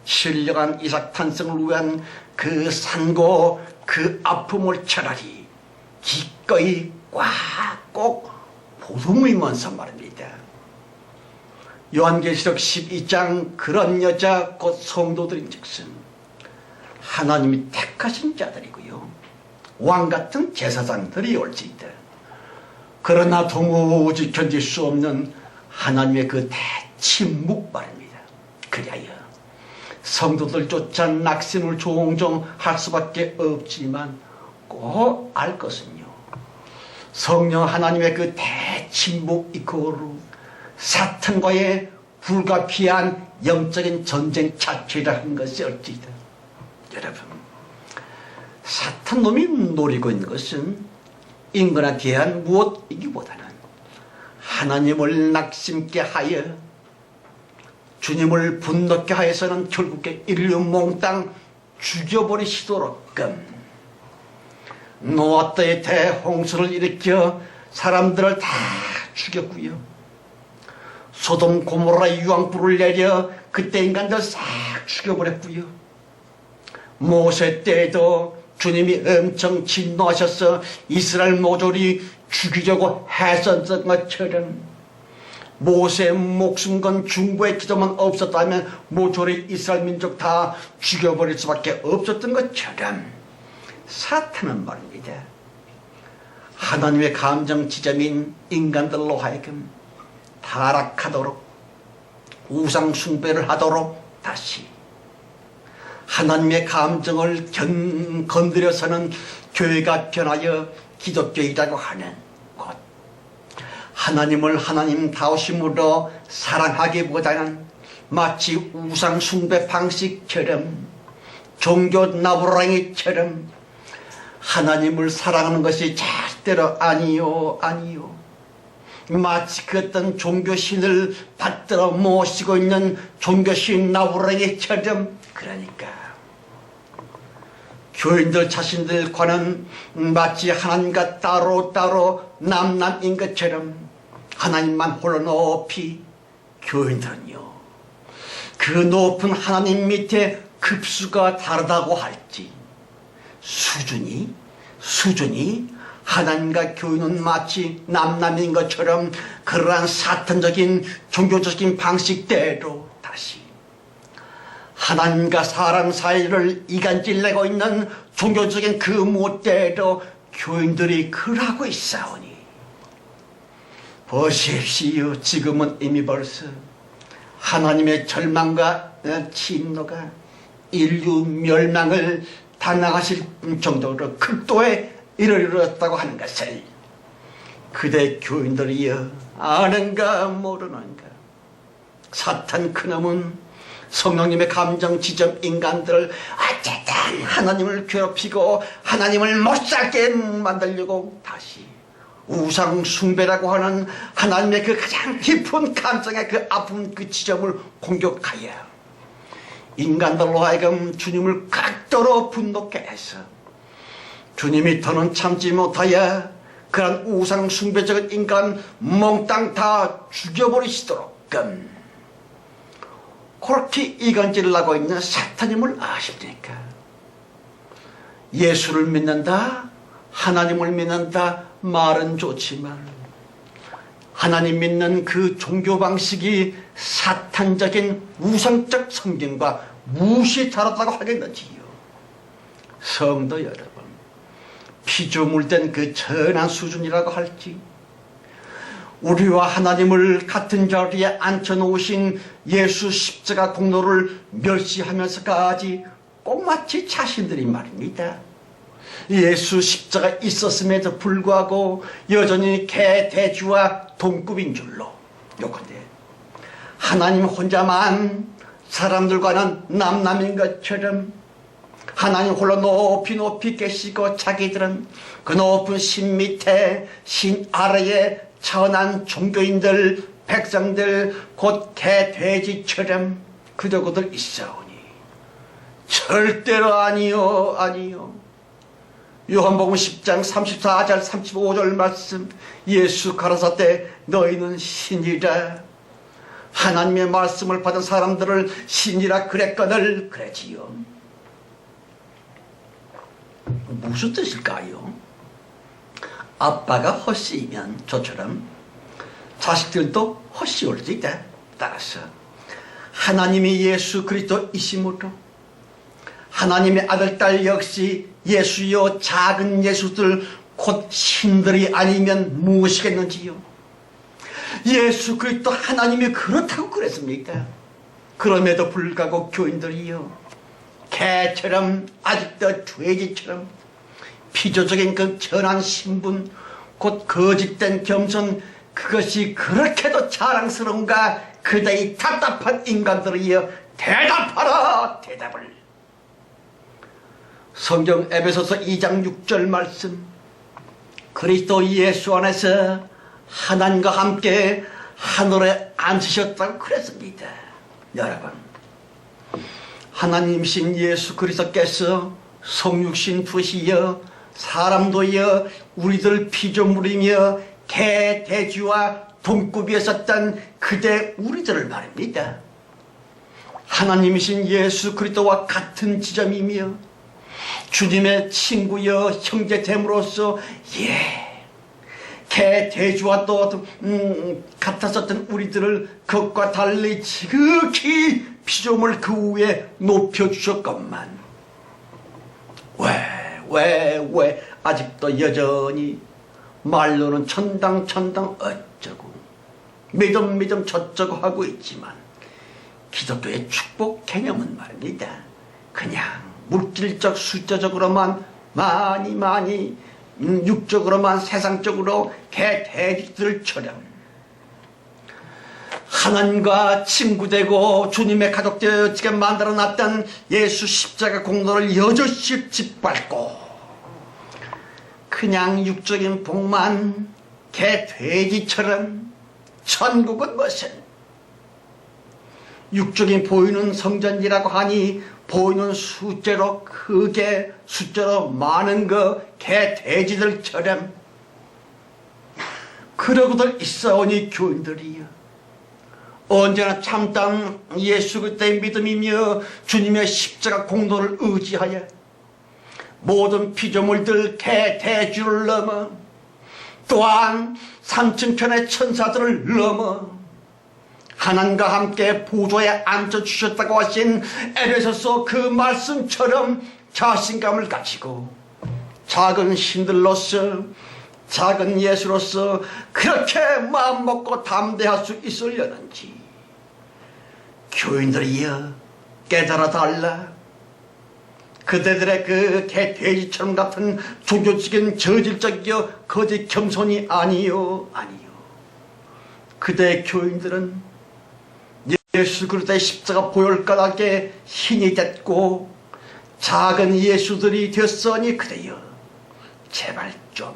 신령한 이삭 탄생을 위한 그 산고 그 아픔을 차라리 기꺼이 꽉 보듬으면서 말입니다. 요한계시록 12장 그런 여자 곧 성도들인즉슨 하나님이 택하신 자들이고요, 왕같은 제사장들이 올지이다. 그러나 도무지 견딜 수 없는 하나님의 그 대침묵 말입니다. 그리하여 성도들조차 낙심을 종종 할 수밖에 없지만 꼭 알 것은요, 성령 하나님의 그 대침묵 이코로 사탄과의 불가피한 영적인 전쟁 자체라는 것이 얼지이다. 여러분, 사탄 놈이 노리고 있는 것은 인간에 대한 무엇이기보다는 하나님을 낙심케 하여 주님을 분노케 하여서는 결국에 인류 몽땅 죽여버리시도록끔 노아 때의 대홍수를 일으켜 사람들을 다 죽였고요, 소돔 고모라의 유황불을 내려 그때 인간들 싹 죽여버렸고요, 모세 때에도 주님이 엄청 진노하셔서 이스라엘 모조리 죽이려고 했었던 것처럼, 모세의 목숨 건 중보의 기도만 없었다면 모조리 이스라엘 민족 다 죽여버릴 수밖에 없었던 것처럼, 사탄은 말입니다, 하나님의 감정 지점인 인간들로 하여금 타락하도록, 우상 숭배를 하도록, 다시 하나님의 감정을 건드려서는 교회가 변하여 기독교이라고 하는 것, 하나님을 하나님다우심으로 사랑하기보다는 마치 우상 숭배 방식처럼, 종교 나부랑이처럼 하나님을 사랑하는 것이 절대로 아니요, 아니요. 마치 그 어떤 종교신을 받들어 모시고 있는 종교신 나부랑이처럼. 그러니까 교인들 자신들과는 마치 하나님과 따로 남남인 것처럼 하나님만 홀로 높이, 교인들은요 그 높은 하나님 밑에 급수가 다르다고 할지 수준이 하나님과 교인은 마치 남남인 것처럼 그러한 사탄적인 종교적인 방식대로 다시 하나님과 사람 사이를 이간질내고 있는 종교적인 그 못대로 교인들이 그러고 있사오니 보십시오. 지금은 이미 벌써 하나님의 절망과 진노가 인류 멸망을 당하실 정도로 극도에 이르렀다고 하는 것을 그대 교인들이여 아는가 모르는가. 사탄 그놈은 성령님의 감정 지점 인간들을 어쨌든 하나님을 괴롭히고 하나님을 못살게 만들려고 다시 우상 숭배라고 하는 하나님의 그 가장 깊은 감정의 그 아픈 그 지점을 공격하여 인간들로 하여금 주님을 극도로 분노케 해서 주님이 더는 참지 못하여 그런 우상 숭배적인 인간 몽땅 다 죽여버리시도록끔 그렇게 이간질을 하고 있는 사탄임을 아십니까? 예수를 믿는다, 하나님을 믿는다 말은 좋지만 하나님 믿는 그 종교 방식이 사탄적인 우상적 성경과 무엇이 다르다고 하겠는지요. 성도 여러분, 피조물된 그 천한 수준이라고 할지 우리와 하나님을 같은 자리에 앉혀놓으신 예수 십자가 공로를 멸시하면서까지 꼭마치 자신들이 말입니다. 예수 십자가 있었음에도 불구하고 여전히 개돼지와 동급인 줄로 요컨대 하나님 혼자만 사람들과는 남남인 것처럼 하나님 홀로 높이 계시고 자기들은 그 높은 신 밑에 신 아래에 천한 종교인들 백성들 곧 개돼지처럼 그저 그들 있사오니 절대로 아니요. 요한복음 10장 34절 35절 말씀 예수 가라사대 너희는 신이라 하나님의 말씀을 받은 사람들을 신이라 그랬거늘 그러지요. 무슨 뜻일까요? 아빠가 헛씨이면 저처럼 자식들도 헛씨올 수 있다. 따라서 하나님이 예수 그리스도이심으로 하나님의 아들 딸 역시 예수요 작은 예수들 곧 신들이 아니면 무엇이겠는지요. 예수 그리스도 하나님이 그렇다고 그랬습니까? 그럼에도 불구하고 교인들이요 개처럼 아직도 돼지처럼 피조적인 그 천한 신분 곧 거짓된 겸손 그것이 그렇게도 자랑스러운가. 그대의 답답한 인간들이여 대답하라. 대답을. 성경 에베소서 2장 6절 말씀 그리스도 예수 안에서 하나님과 함께 하늘에 앉으셨다고 그랬습니다. 여러분 하나님이신 예수 그리스도께서 성육신 부시여 사람도여 우리들 피조물이며 개 돼지와 동급이었었던 그대 우리들을 말입니다. 하나님이신 예수 그리스도와 같은 지점이며 주님의 친구여 형제됨으로써 개 돼지와 또 같았었던 우리들을 그것과 달리 지극히 피조물 그 위에 높여주셨건만 왜 아직도 여전히 말로는 천당 어쩌고 믿음 저쩌고 하고 있지만 기독교의 축복 개념은 말입니다. 그냥 물질적 숫자적으로만 많이 육적으로만 세상적으로 개돼지들처럼 하나님과 친구되고 주님의 가족되어지게 만들어놨던 예수 십자가 공로를 여젓이 짓밟고 그냥 육적인 복만 개돼지처럼 천국은 무슨 육적인 보이는 성전이라고 하니 보이는 숫자로 크게 숫자로 많은 그 개 돼지들처럼 그러고들 있어오니 교인들이여, 언제나 참담 예수 그리스도의 믿음이며 주님의 십자가 공로를 의지하여 모든 피조물들 개 돼지를 넘어 또한 삼층편의 천사들을 넘어 하나님과 함께 보좌에 앉혀주셨다고 하신 에베소서 그 말씀처럼 자신감을 가지고 작은 신들로서 작은 예수로서 그렇게 마음먹고 담대할 수 있으려는지 교인들이여 깨달아 달라. 그대들의 그 돼지처럼 같은 종교적인 저질적이요 거짓 겸손이 아니요. 그대의 교인들은 예수 그리스도의 십자가 보혈가닥에 신이 됐고 작은 예수들이 되었으니 그대여 제발 좀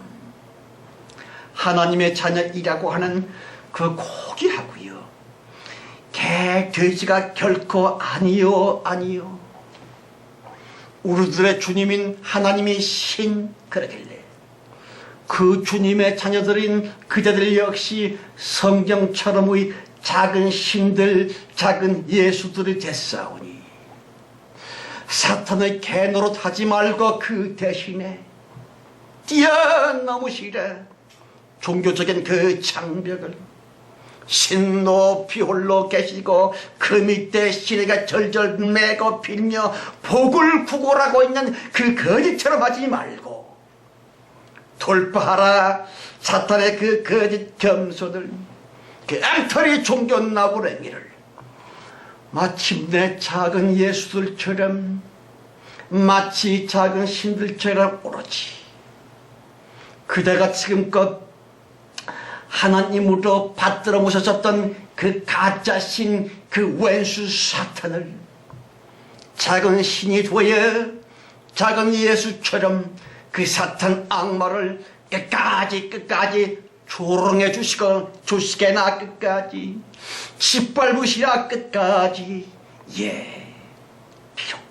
하나님의 자녀이라고 하는 그 고귀하고요 개 돼지가 결코 아니요. 우리들의 주님인 하나님이 신 그러길래 그 주님의 자녀들인 그대들 역시 성경처럼의 작은 신들, 작은 예수들이 됐사오니 사탄의 개 노릇하지 말고 그 대신에 뛰어넘으시라. 종교적인 그 장벽을 신 높이 홀로 계시고 그 밑에 시내가 절절 매고 빌며 복을 구걸하고 있는 그 거짓처럼 하지 말고 돌파하라. 사탄의 그 거짓 겸손을, 그 엉터리 종교 나부랭이를 마침내 작은 예수들처럼, 마치 작은 신들처럼 오로지 그대가 지금껏 하나님으로 받들어 모셨었던 그 가짜신, 그 왼수 사탄을 작은 신이 되어 작은 예수처럼 그 사탄 악마를 끝까지 조롱해 주시게나 끝까지 짓밟으시라 끝까지. 비록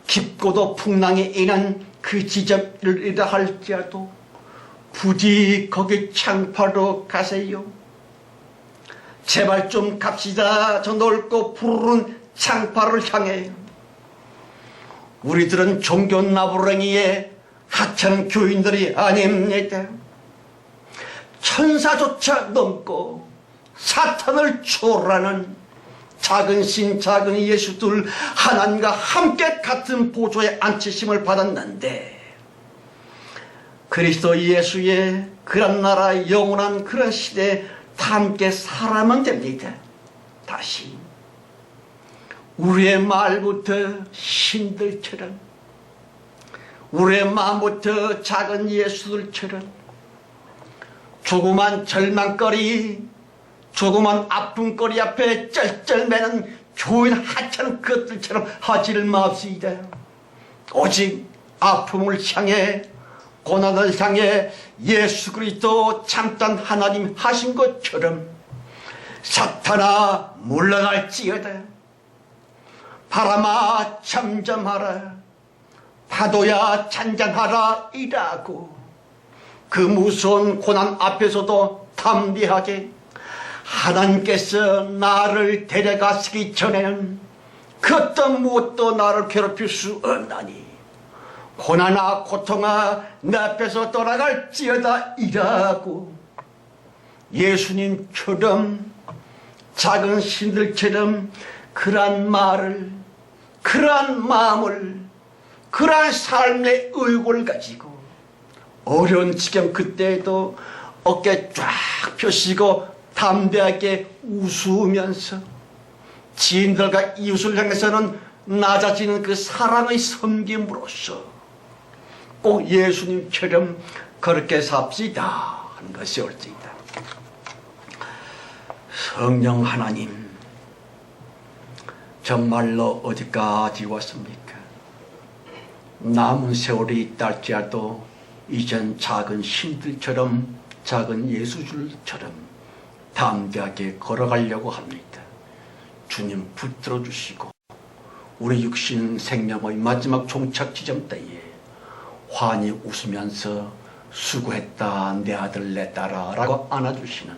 깊고도 풍랑이 인한 그 지점이라 할지라도 부디 거기 창파로 가세요. 제발 좀 갑시다. 저 넓고 푸른 창파를 향해. 우리들은 종교 나부랭이에 하찮은 교인들이 아닙니다. 천사조차 넘고 사탄을 초월하는 작은 신, 작은 예수들 하나님과 함께 같은 보좌에 앉히심을 받았는데 그리스도 예수의 그런 나라 영원한 그런 시대에 다 함께 살아면 됩니다. 다시 우리의 말부터 신들처럼, 우리의 마음부터 작은 예수들처럼 조그만 절망거리, 조그만 아픔거리 앞에 쩔쩔매는 교인 하찮은 것들처럼 하지를 맙시다. 오직 아픔을 향해, 고난을 향해 예수 그리스도 참된 하나님 하신 것처럼 사탄아 물러갈지어다. 바람아 잠잠하라. 파도야 잔잔하라 이라고 그 무서운 고난 앞에서도 담대하게 하나님께서 나를 데려가시기 전에는 그 어떤 무엇도 나를 괴롭힐 수 없나니 고난아 고통아 내 앞에서 떠나갈지어다 이라고 예수님처럼 작은 신들처럼 그러한 말을, 그러한 마음을, 그러한 삶의 의욕을 가지고 어려운 지경 그때에도 어깨 쫙 펴시고 담대하게 웃으면서 지인들과 이웃을 향해서는 낮아지는 그 사랑의 섬김으로써 꼭 예수님처럼 그렇게 삽시다 하는 것이 옳습니다. 성령 하나님, 정말로 어디까지 왔습니까? 남은 세월이 있다 할지라도 이젠 작은 신들처럼, 작은 예수들처럼 담대하게 걸어가려고 합니다. 주님 붙들어 주시고 우리 육신 생명의 마지막 종착 지점 때에 환히 웃으면서 수고했다 내 아들 내 딸아 라고 안아주시는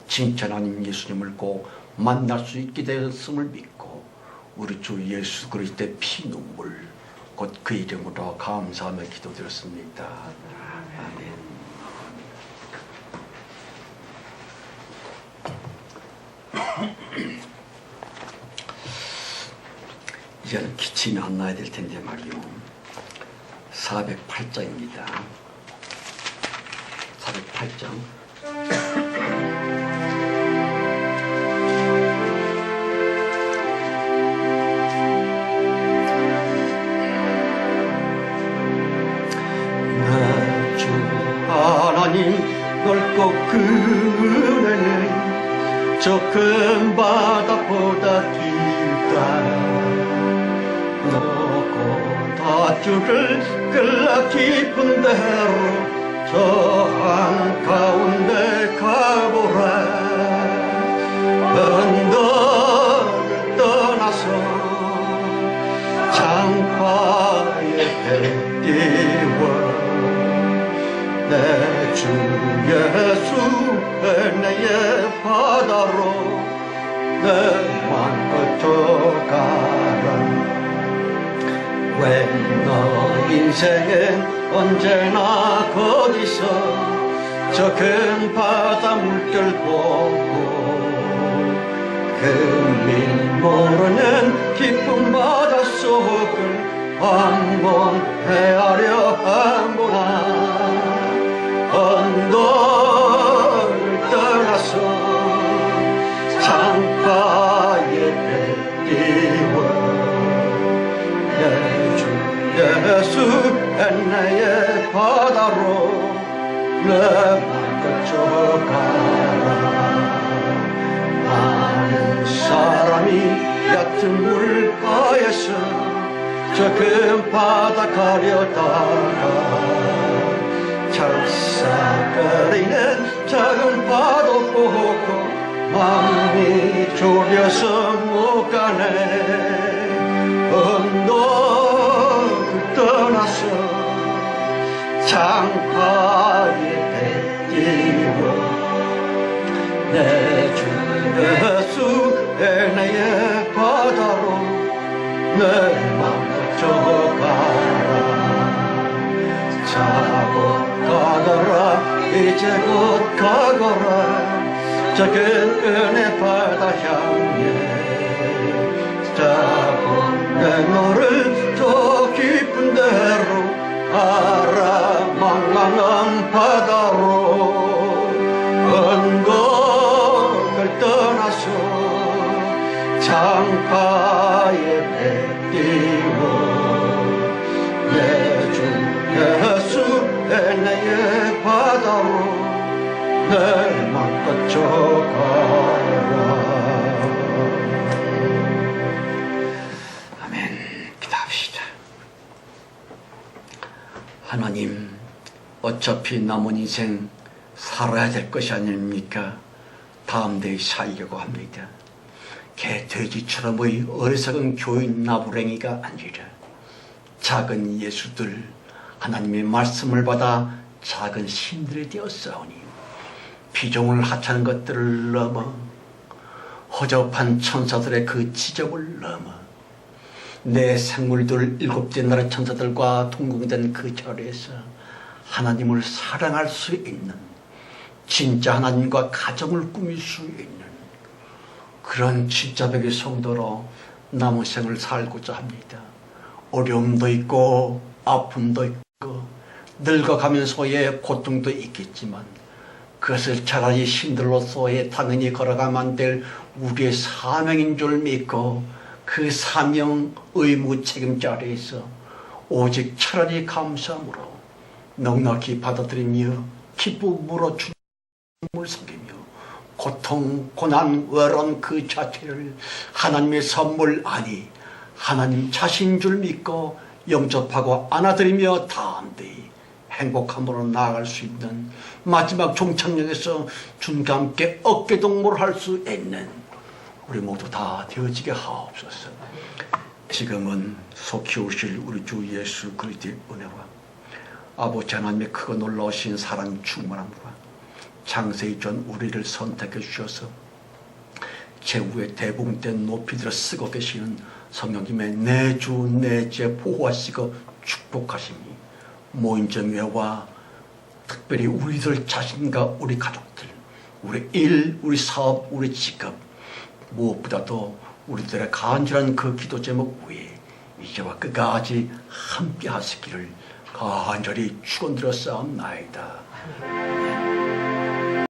칭찬하는 예수님을 꼭 만날 수 있게 되었음을 믿고 우리 주 예수 그리스도의 피눈물 곧 그 이름으로 감사하며 기도드렸습니다. 아멘. 이제는 기침이 안 나야 될 텐데 말이요. 408장입니다. 408장. 내 주 하나님 넓고 그 은혜는 저 큰 바다보다 깊다. 너고 다주를 끌라 깊은 데로 저 한가운데 가보라. 언덕을 떠나서 장파에 배 띄워 내 주 예수 은혜의 바다로 내 맘껏 가라. 왜 너 인생은 언제나 거기서 저 큰 바다 물결 보고 금일 모르는 깊은 바닷속을 한번 헤아려 한보나. 언덕을 떠나서 장파에 배 띄워 내 주 예수 은혜의 바다로 내 맘껏 가라. 많은 사람이 얕은 물가에서 저 큰 바다 가려다가 찰싹거리는 작은 파도 보고 마음이 졸여서 못 가네. 언덕을 떠나서 장파에 배 띄워 내 주 예수 은혜의 바다로 내 맘껏 가라. 자고 가거라 이제 곧 가거라. 저 큰 은혜 바다 향해 자고 내 너를 저 깊은 데로 가라. 망망한 바다로 언덕을 떠나서 장파에 배 띄워 내 주 예수 은혜의 바다로 내 맘껏 가라. 아멘. 기도합시다. 하나님, 어차피 남은 인생 살아야 될 것이 아닙니까? 다음 대에 살려고 합니다. 개 돼지처럼의 어리석은 교인 나부랭이가 아니라 작은 예수들 하나님의 말씀을 받아 작은 신들이 되었사오니 피종을 하찮은 것들을 넘어 허접한 천사들의 그 지적을 넘어 내 생물들 일곱째 나라의 천사들과 동공된 그 자리에서 하나님을 사랑할 수 있는 진짜 하나님과 가정을 꾸밀 수 있는 그런 진짜 백의 성도로 남은 생을 살고자 합니다. 어려움도 있고 아픔도 있고 늙어가면서의 고통도 있겠지만 그것을 차라리 신들로서의 당연히 걸어가면 될 우리의 사명인 줄 믿고 그 사명 의무 책임 자리에서 오직 차라리 감사함으로 넉넉히 받아들이며 기쁨으로 주님을 섬기며 고통, 고난, 외로움 그 자체를 하나님의 선물 아니 하나님 자신인 줄 믿고 영접하고 안아들이며 다음대에 행복함으로 나아갈 수 있는 마지막 종착역에서 주님과 함께 어깨동무를 할 수 있는 우리 모두 다 되어지게 하옵소서. 지금은 속히 오실 우리 주 예수 그리스도의 은혜와 아버지 하나님의 크고 놀라우신 사랑 충만함과 창세기 전 우리를 선택해 주셔서 제후에 대붕된 높이 들어 쓰고 계시는 성령님의 내주 내제 보호하시고 축복하심이 모인 정회와 특별히 우리들 자신과 우리 가족들, 우리 일, 우리 사업, 우리 직업, 무엇보다도 우리들의 간절한 그 기도 제목 위에 이제와 끝까지 함께 하시기를 간절히 축원드려 싸움나이다.